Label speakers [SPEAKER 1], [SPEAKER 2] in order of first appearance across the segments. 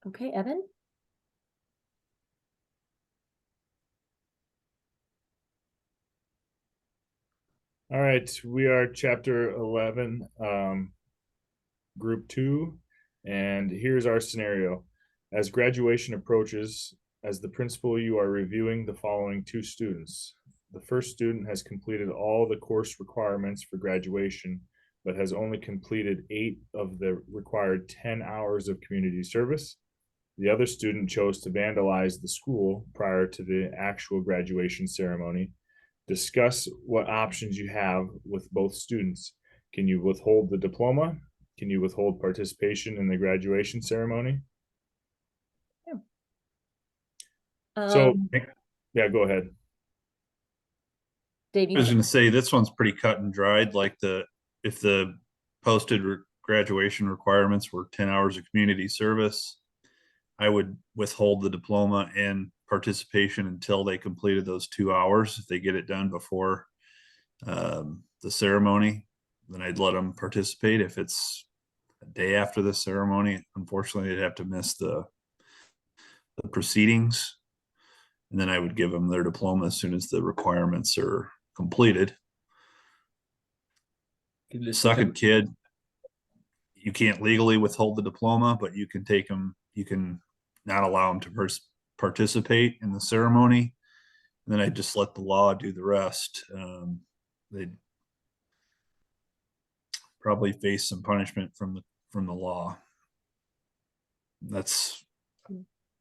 [SPEAKER 1] Okay, Evan?
[SPEAKER 2] All right, we are chapter 11, group 2, and here's our scenario. As graduation approaches, as the principal, you are reviewing the following two students. The first student has completed all the course requirements for graduation, but has only completed 8 of the required 10 hours of community service. The other student chose to vandalize the school prior to the actual graduation ceremony. Discuss what options you have with both students. Can you withhold the diploma? Can you withhold participation in the graduation ceremony?
[SPEAKER 1] Yeah.
[SPEAKER 2] So,
[SPEAKER 1] Um,
[SPEAKER 2] yeah, go ahead.
[SPEAKER 1] Dave,
[SPEAKER 3] I
[SPEAKER 1] you
[SPEAKER 3] was
[SPEAKER 1] want
[SPEAKER 3] going to say this one's pretty cut and dried. Like if the posted graduation requirements were 10 hours of community service, I would withhold the diploma and participation until they completed those 2 hours. If they get it done before the ceremony, then I'd let them participate. If it's a day after the ceremony, unfortunately, they'd have to miss the proceedings. And then I would give them their diploma as soon as the requirements are completed. Second kid, you can't legally withhold the diploma, but you can take them, you can not allow them to participate in the ceremony. And then I just let the law do the rest. They'd probably face some punishment from the law. That's,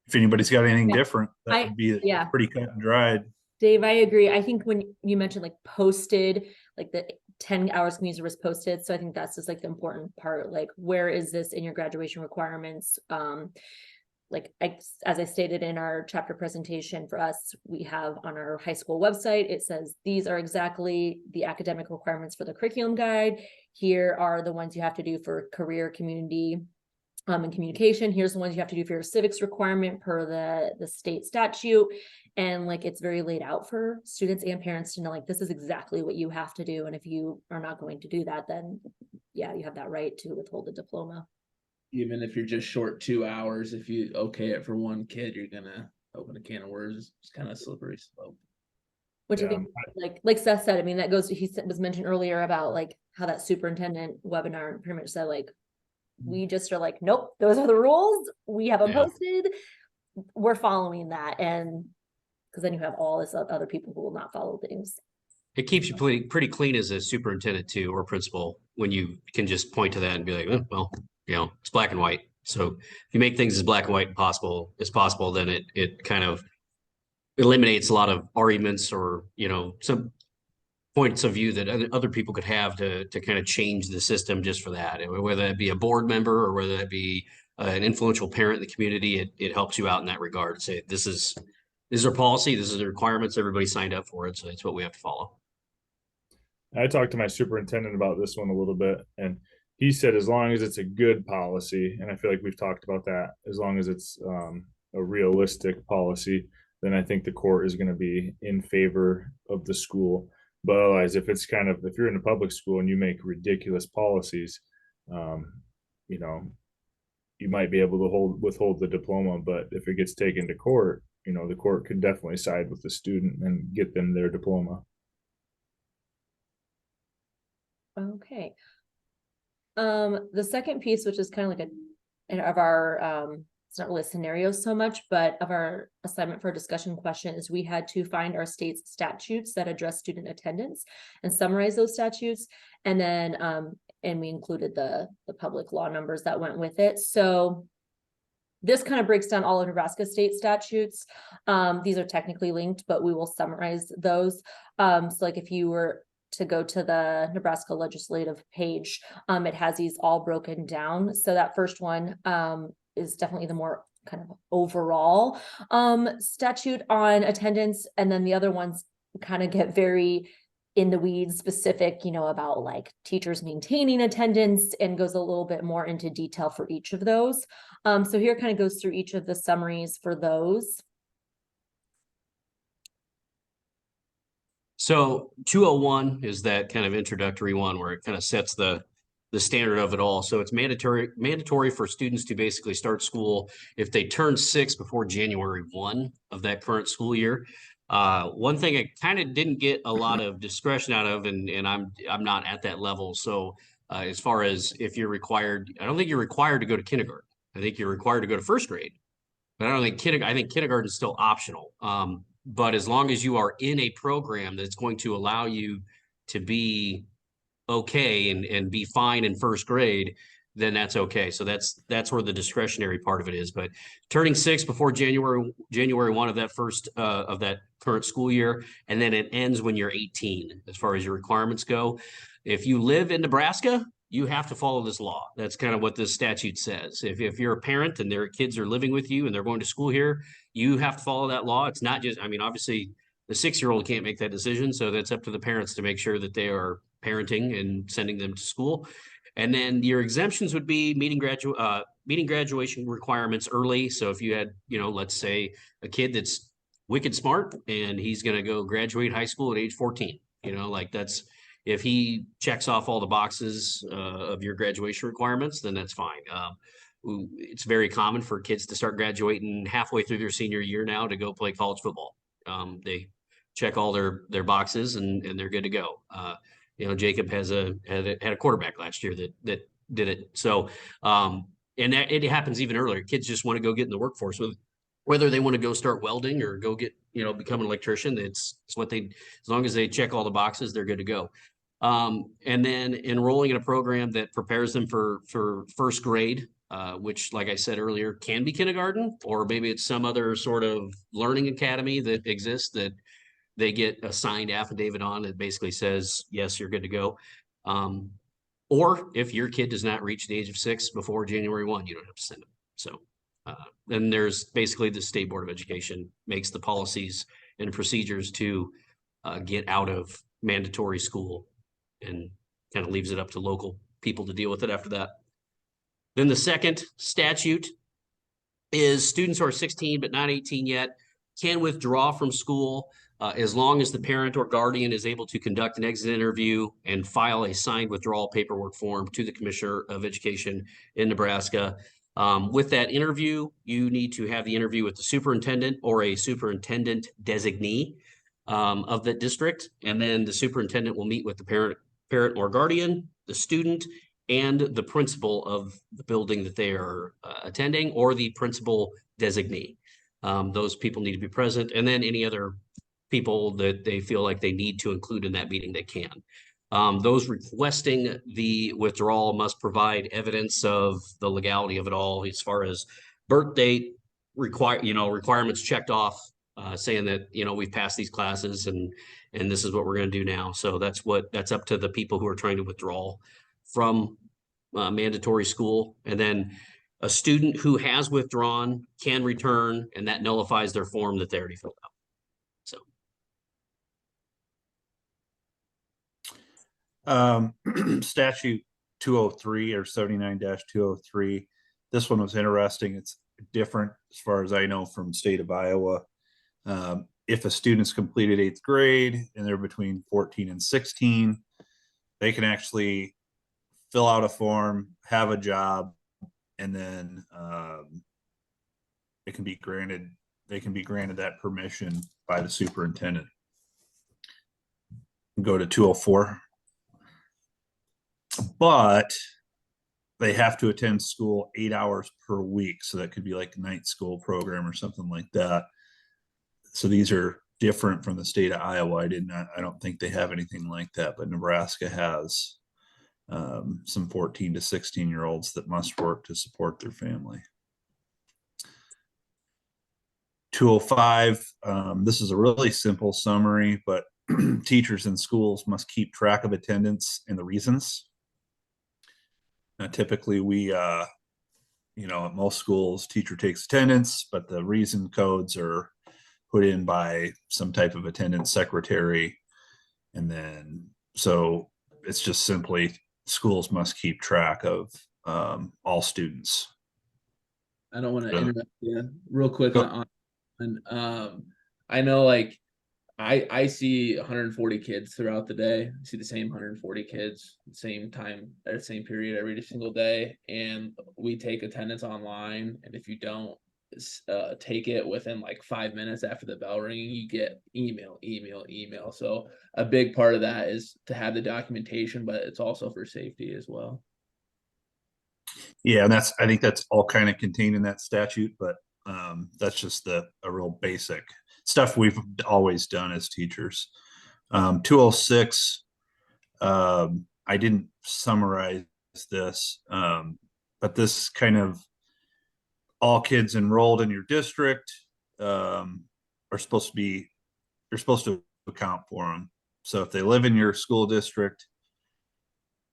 [SPEAKER 3] if anybody's got anything
[SPEAKER 1] Yeah.
[SPEAKER 3] different, that would be
[SPEAKER 1] yeah,
[SPEAKER 3] pretty cut and dried.
[SPEAKER 1] Dave, I agree. I think when you mentioned like posted, like the 10 hours community was posted. So I think that's just like the important part. Like, where is this in your graduation requirements? Like as I stated in our chapter presentation for us, we have on our high school website, it says these are exactly the academic requirements for the curriculum guide. Here are the ones you have to do for career, community, and communication. Here's the ones you have to do for your civics requirement per the state statute. And like, it's very laid out for students and parents to know, like, this is exactly what you have to do. And if you are not going to do that, then yeah, you have that right to withhold the diploma.
[SPEAKER 4] Even if you're just short 2 hours, if you okay it for one kid, you're gonna open a can of worms. It's kind of slippery slope.
[SPEAKER 1] Which I
[SPEAKER 2] Yeah.
[SPEAKER 1] think, like Seth said, I mean, that goes, was mentioned earlier about like how that superintendent webinar pretty much said, like, we just are like, nope, those are the rules. We have them
[SPEAKER 5] Yeah.
[SPEAKER 1] posted. We're following that. And because then you have all this other people who will not follow things.
[SPEAKER 5] It keeps you pretty clean as a superintendent too, or principal, when you can just point to that and be like, "Oh, well, it's black and white." So if you make things as black and white as possible, then it kind of eliminates a lot of arguments or, some points of view that other people could have to kind of change the system just for that. Whether that be a board member or whether that be an influential parent in the community, it helps you out in that regard. Say, this is our policy, this is the requirements, everybody signed up for it, so it's what we have to follow.
[SPEAKER 2] I talked to my superintendent about this one a little bit, and he said as long as it's a good policy, and I feel like we've talked about that, as long as it's a realistic policy, then I think the court is going to be in favor of the school. But otherwise, if you're in a public school and you make ridiculous policies, um, you know, you might be able to withhold the diploma. But if it gets taken to court, the court could definitely side with the student and get them their diploma.
[SPEAKER 1] Okay. The second piece, which is kind of like of our, it's not really a scenario so much, but of our assignment for a discussion question is we had to find our state's statutes that address student attendance and summarize those statutes. And then, and we included the public law numbers that went with it. So this kind of breaks down all of Nebraska state statutes. These are technically linked, but we will summarize those. So like if you were to go to the Nebraska legislative page, it has these all broken down. So that first one is definitely the more kind of overall statute on attendance. And then the other ones kind of get very in the weeds specific, about like teachers maintaining attendance, and goes a little bit more into detail for each of those. So here kind of goes through each of the summaries for those.
[SPEAKER 5] So 201 is that kind of introductory one where it kind of sets the the standard of it all. So it's mandatory for students to basically start school if they turn 6 before January 1 of that current school year. One thing I kind of didn't get a lot of discretion out of, and I'm not at that level. So as far as if you're required, I don't think you're required to go to kindergarten. I think you're required to go to first grade. But I don't think I think kindergarten is still optional. But as long as you are in a program that's going to allow you to be okay and be fine in first grade, then that's okay. So that's where the discretionary part of it is. But turning 6 before January 1 of that first of that current school year, and then it ends when you're 18 as far as your requirements go. If you live in Nebraska, you have to follow this law. That's kind of what this statute says. If you're a parent and their kids are living with you and they're going to school here, you have to follow that law. It's not just, I mean, obviously the 6-year-old can't make that decision. So that's up to the parents to make sure that they are parenting and sending them to school. And then your exemptions would be meeting graduation requirements early. So if you had, let's say a kid that's wicked smart and he's going to go graduate high school at age 14, that's, if he checks off all the boxes of your graduation requirements, then that's fine. It's very common for kids to start graduating halfway through their senior year now to go play college football. They check all their boxes and they're good to go. Jacob had a quarterback last year that did it. So, and that it happens even earlier. Kids just want to go get in the workforce, whether they want to go start welding or go get, become an electrician. It's what as long as they check all the boxes, they're good to go. And then enrolling in a program that prepares them for first grade, which, like I said earlier, can be kindergarten, or maybe it's some other sort of learning academy that exists that they get a signed affidavit on that basically says, yes, you're good to go. Or if your kid does not reach the age of 6 before January 1, you don't have to send them. So then there's basically the State Board of Education makes the policies and procedures to get out of mandatory school and kind of leaves it up to local people to deal with it after that. Then the second statute is students who are 16 but not 18 yet can withdraw from school as long as the parent or guardian is able to conduct an exit interview and file a signed withdrawal paperwork form to the Commissioner of Education in Nebraska. With that interview, you need to have the interview with the superintendent or a superintendent designee of the district. And then the superintendent will meet with the parent or guardian, the student, and the principal of the building that they are attending, or the principal designee. Those people need to be present, and then any other people that they feel like they need to include in that meeting, they can. Those requesting the withdrawal must provide evidence of the legality of it all, as far as birth date, requirements checked off, saying that, we've passed these classes and this is what we're going to do now. So that's up to the people who are trying to withdraw from mandatory school. And then a student who has withdrawn can return, and that nullifies their form that they already filled out. So
[SPEAKER 3] statute 203 or 79-203. This one was interesting. It's different as far as I know from state of Iowa. If a student's completed 8th grade and they're between 14 and 16, they can actually fill out a form, have a job, and then they can be granted that permission by the superintendent. Go to 204. But they have to attend school 8 hours per week. So that could be like a night school program or something like that. So these are different from the state of Iowa. I don't think they have anything like that, but Nebraska has some 14 to 16-year-olds that must work to support their family. 205, this is a really simple summary, but teachers in schools must keep track of attendance and the reasons. Now, typically we, at most schools, teacher takes attendance, but the reason codes are put in by some type of attendance secretary. And then, so it's just simply schools must keep track of all students.
[SPEAKER 4] I don't want to interrupt you real quick on I know, like, I see 140 kids throughout the day. I see the same 140 kids, same time at the same period every single day, and we take attendance online. And if you don't take it within like 5 minutes after the bell ringing, you get email. So a big part of that is to have the documentation, but it's also for safety as well.
[SPEAKER 3] Yeah, and I think that's all kind of contained in that statute, but that's just a real basic stuff we've always done as teachers. 206, I didn't summarize this, but this kind of all kids enrolled in your district are supposed to be, you're supposed to account for them. So if they live in your school district,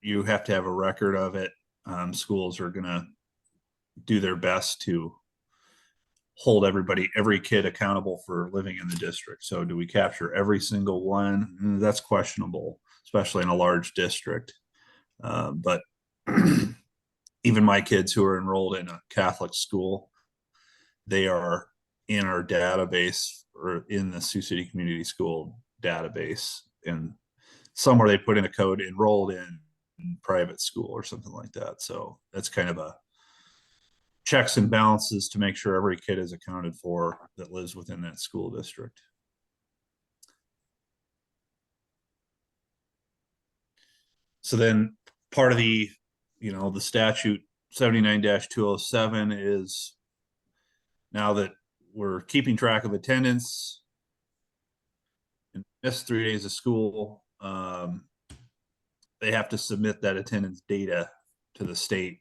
[SPEAKER 3] you have to have a record of it. Schools are going to do their best to hold every kid accountable for living in the district. So do we capture every single one? That's questionable, especially in a large district. But even my kids who are enrolled in a Catholic school, they are in our database or in the Sioux City Community School database. And somewhere they put in a code enrolled in private school or something like that. So that's kind of a checks and balances to make sure every kid is accounted for that lives within that school district. So then part of the, the statute 79-207 is now that we're keeping track of attendance and miss 3 days of school, they have to submit that attendance data to the state.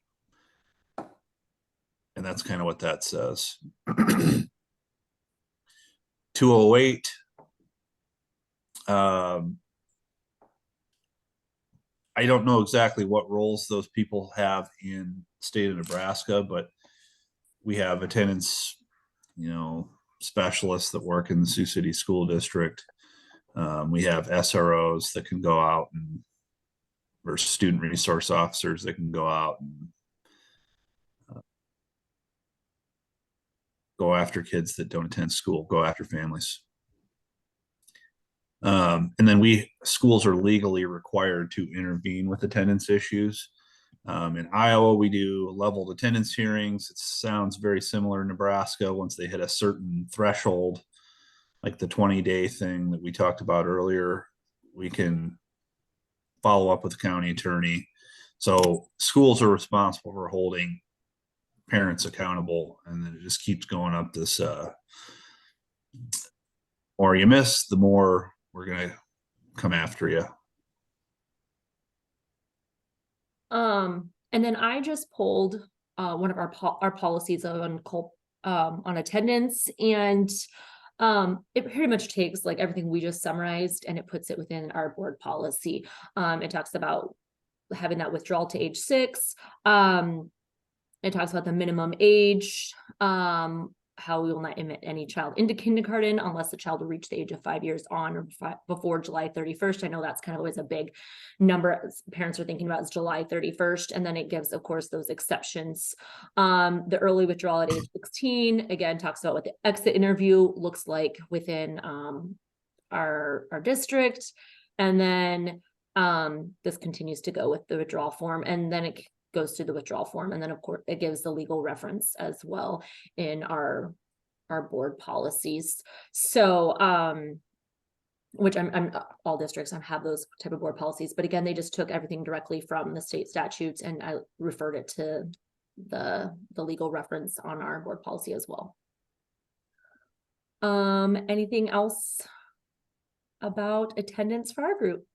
[SPEAKER 3] And that's kind of what that says. 208. I don't know exactly what roles those people have in the state of Nebraska, but we have attendance, specialists that work in the Sioux City School District. We have SROs that can go out or student resource officers that can go out and go after kids that don't attend school, go after families. And then schools are legally required to intervene with attendance issues. In Iowa, we do leveled attendance hearings. It sounds very similar in Nebraska. Once they hit a certain threshold, like the 20-day thing that we talked about earlier, we can follow up with the county attorney. So schools are responsible for holding parents accountable, and then it just keeps going up this more you miss, the more we're going to come after you.
[SPEAKER 1] And then I just pulled one of our policies on attendance, and it pretty much takes like everything we just summarized and it puts it within our board policy. It talks about having that withdrawal to age 6. It talks about the minimum age, how we will not admit any child into kindergarten unless the child will reach the age of 5 years on or before July 31st. I know that's kind of always a big number parents are thinking about is July 31st. And then it gives, of course, those exceptions. The early withdrawal at age 16, again, talks about what the exit interview looks like within our district. And then this continues to go with the withdrawal form, and then it goes through the withdrawal form, and then of course it gives the legal reference as well in our board policies. So which I'm all districts have those type of board policies, but again, they just took everything directly from the state statutes, and I referred it to the legal reference on our board policy as well. Anything else about attendance for our group?